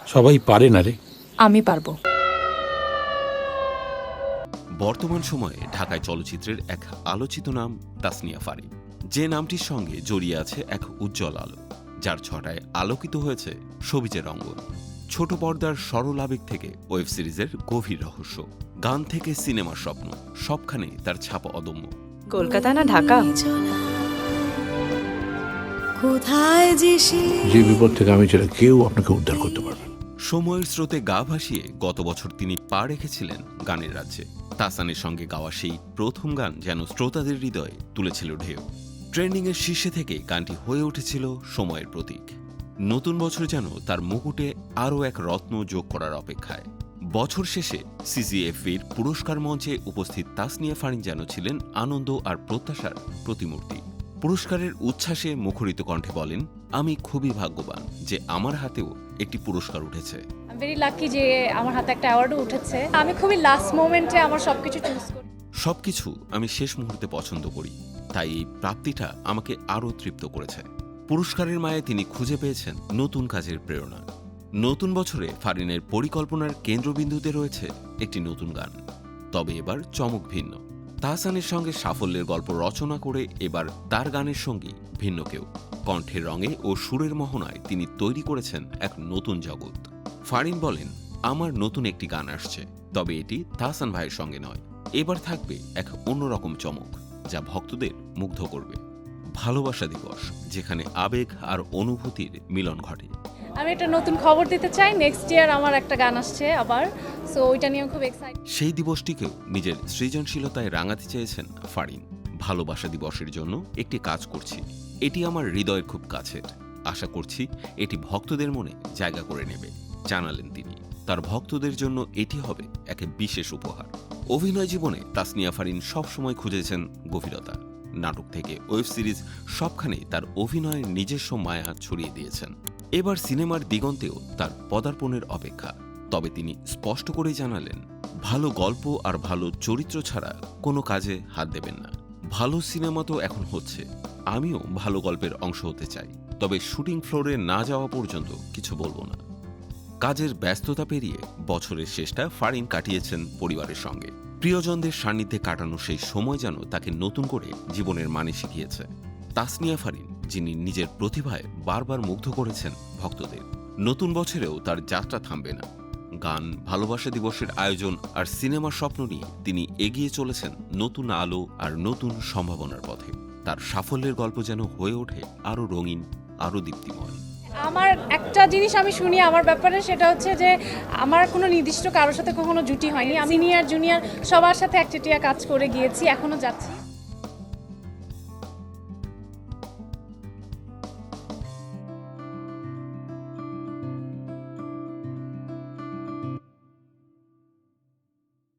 সবাই পারে না রে। আমি পারবো। বর্তমান সময়ে ঢাকায় চলচ্চিত্রের এক আলোচিত নাম তাসনিয়া ফারিন, যে নামটির সঙ্গে জড়িয়ে আছে এক উজ্জ্বল আলো, যার ছটায় আলোকিত হয়েছে সবিজের অঙ্গন। ছোট পর্দার সরল আবেগ থেকে ওয়েব সিরিজের গভীর রহস্য, গান থেকে সিনেমার স্বপ্ন, সবখানে তার ছাপা অদম্য। কলকাতা না ঢাকা? যে বিপদ থেকে আমি ছাড়া কেউ আপনাকে উদ্ধার করতে পারবে না। সময়ের স্রোতে গা ভাসিয়ে গত বছর তিনি পা রেখেছিলেন গানের রাজ্যে। তাহসানের সঙ্গে গাওয়া সেই প্রথম গান যেন শ্রোতাদের হৃদয়ে তুলেছিল ঢেউ। ট্রেন্ডিংয়ের শীর্ষে থেকে গানটি হয়ে উঠেছিল সময়ের প্রতীক। নতুন বছর যেন তার মুকুটে আরও এক রত্ন যোগ করার অপেক্ষায়। বছর শেষে সিসিএফবির পুরস্কার মঞ্চে উপস্থিত তাসনিয়া ফারিন যেন ছিলেন আনন্দ আর প্রত্যাশার প্রতিমূর্তি। পুরস্কারের উচ্ছ্বাসে মুখরিত কণ্ঠে বলেন, আমি খুবই ভাগ্যবান যে আমার হাতেও একটি পুরস্কার উঠেছে। ভেরি লাকি যে আমার হাতে একটা অ্যাওয়ার্ডও উঠেছে। আমি খুবই লাস্ট মোমেন্টে আমার সবকিছু চুজ করি। সবকিছু আমি শেষ মুহূর্তে পছন্দ করি, তাই এই প্রাপ্তিটা আমাকে আরও তৃপ্ত করেছে। পুরস্কারের মায়ে তিনি খুঁজে পেয়েছেন নতুন কাজের প্রেরণা। নতুন বছরে ফারিনের পরিকল্পনার কেন্দ্রবিন্দুতে রয়েছে একটি নতুন গান, তবে এবার চমক ভিন্ন। তাহসানের সঙ্গে সাফল্যের গল্প রচনা করে এবার তার গানের সঙ্গী ভিন্ন কেউ। কণ্ঠের রঙে ও সুরের মোহনায় তিনি তৈরি করেছেন এক নতুন জগৎ। ফারিন বলেন, আমার নতুন একটি গান আসছে, তবে এটি তাহসান ভাইয়ের সঙ্গে নয়। এবার থাকবে এক অন্যরকম চমক, যা ভক্তদের মুগ্ধ করবে। ভালোবাসা দিবস, যেখানে আবেগ আর অনুভূতির মিলন ঘটে। আমি একটা নতুন খবর দিতে চাই, নেক্সট ইয়ার আমার একটা গান আসছে আবার, সো ওইটা নিয়ে খুব এক্সাইটেড। সেই দিবসটিকেও নিজের সৃজনশীলতায় রাঙাতে চেয়েছেন ফারিন। ভালোবাসা দিবসের জন্য একটি কাজ করছি, এটি আমার হৃদয়ের খুব কাছের। আশা করছি এটি ভক্তদের মনে জায়গা করে নেবে, জানালেন তিনি। তার ভক্তদের জন্য এটি হবে এক বিশেষ উপহার। অভিনয় জীবনে তাসনিয়া ফারিন সবসময় খুঁজেছেন গভীরতা। নাটক থেকে ওয়েব সিরিজ, সবখানেই তার অভিনয়ের নিজস্ব মায়া ছড়িয়ে দিয়েছেন। এবার সিনেমার দিগন্তেও তার পদার্পণের অপেক্ষা। তবে তিনি স্পষ্ট করেই জানালেন, ভালো গল্প আর ভালো চরিত্র ছাড়া কোনো কাজে হাত দেবেন না। ভালো সিনেমা তো এখন হচ্ছে, আমিও ভালো গল্পের অংশ হতে চাই, তবে শুটিং ফ্লোরে না যাওয়া পর্যন্ত কিছু বলবো না। কাজের ব্যস্ততা পেরিয়ে বছরের শেষটা ফারিন কাটিয়েছেন পরিবারের সঙ্গে। প্রিয়জনদের সান্নিধ্যে কাটানো সেই সময় যেন তাকে নতুন করে জীবনের মানে শিখিয়েছে। তাসনিয়া ফারিন, যিনি নিজের প্রতিভায় বারবার মুগ্ধ করেছেন ভক্তদের, নতুন বছরেও তার যাত্রা থামবে না। গান, ভালোবাসা দিবসের আয়োজন আর সিনেমার স্বপ্ন নিয়ে তিনি এগিয়ে চলেছেন নতুন আলো আর নতুন সম্ভাবনার পথে। তার সাফল্যের গল্প যেন হয়ে ওঠে আরও রঙিন, আরও দীপ্তিময়। আমার একটা জিনিস আমি শুনি আমার ব্যাপারে, সেটা হচ্ছে যে আমার কোনো নির্দিষ্ট কারোর সাথে কখনো জুটি হয়নি। আমি সিনিয়র জুনিয়র সবার সাথে একচেটিয়া কাজ করে গিয়েছি, এখনো যাচ্ছি।